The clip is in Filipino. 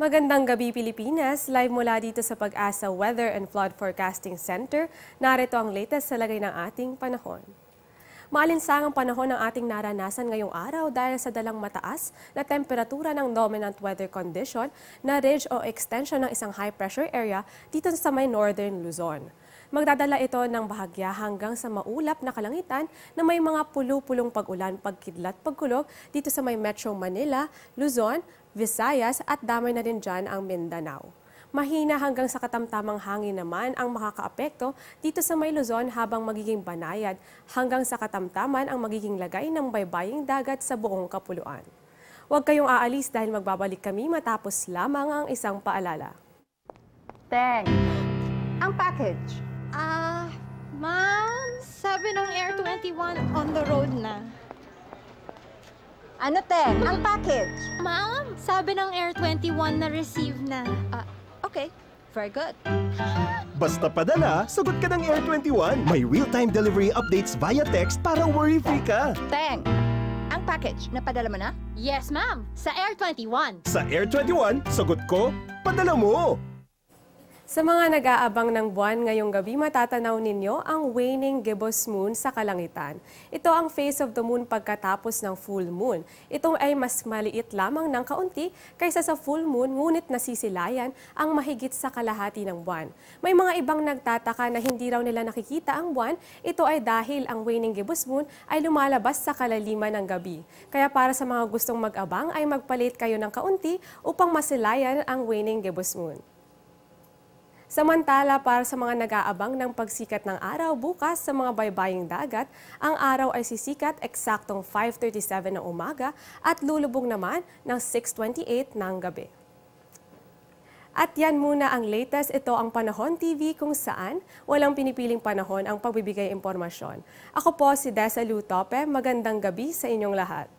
Magandang gabi Pilipinas, live mula dito sa Pag-asa Weather and Flood Forecasting Center. Narito ang latest sa lagay ng ating panahon. Maalinsangang panahon ang ating naranasan ngayong araw dahil sa dalang mataas na temperatura ng dominant weather condition na ridge o extension ng isang high pressure area dito sa may northern Luzon. Magdadala ito ng bahagya hanggang sa maulap na kalangitan na may mga pulo-pulong pag-ulan, pagkidlat, pagkulog dito sa may Metro Manila, Luzon, Visayas at damay na rin dyan ang Mindanao. Mahina hanggang sa katamtamang hangin naman ang makakaapekto dito sa may Luzon habang magiging banayad hanggang sa katamtaman ang magiging lagay ng baybaying dagat sa buong kapuluan. Huwag kayong aalis dahil magbabalik kami matapos lamang ang isang paalala. Teng, ang package. Ma'am, sabi ng Air 21 on the road na. Ano, Teng? Ang package. Ma'am, sabi ng Air 21 na receive na. Okay. Very good. Basta padala, sagot ka ng Air 21. May real-time delivery updates via text para worry-free ka. Teng, ang package, napadala mo na? Yes, ma'am. Sa Air 21. Sa Air 21, sagot ko, padala mo! Sa mga nag-aabang ng buwan ngayong gabi, matatanaw ninyo ang waning gibbous moon sa kalangitan. Ito ang phase of the moon pagkatapos ng full moon. Ito ay mas maliit lamang ng kaunti kaysa sa full moon, ngunit nasisilayan ang mahigit sa kalahati ng buwan. May mga ibang nagtataka na hindi raw nila nakikita ang buwan. Ito ay dahil ang waning gibbous moon ay lumalabas sa kalaliman ng gabi. Kaya para sa mga gustong mag-abang ay magpalit kayo ng kaunti upang masilayan ang waning gibbous moon. Samantala, para sa mga nag-aabang ng pagsikat ng araw bukas sa mga baybaying dagat, ang araw ay sisikat eksaktong 5:37 ng umaga at lulubog naman ng 6:28 ng gabi. At yan muna ang latest. Ito ang Panahon TV kung saan walang pinipiling panahon ang pagbibigay impormasyon. Ako po si Desa Lutope. Magandang gabi sa inyong lahat.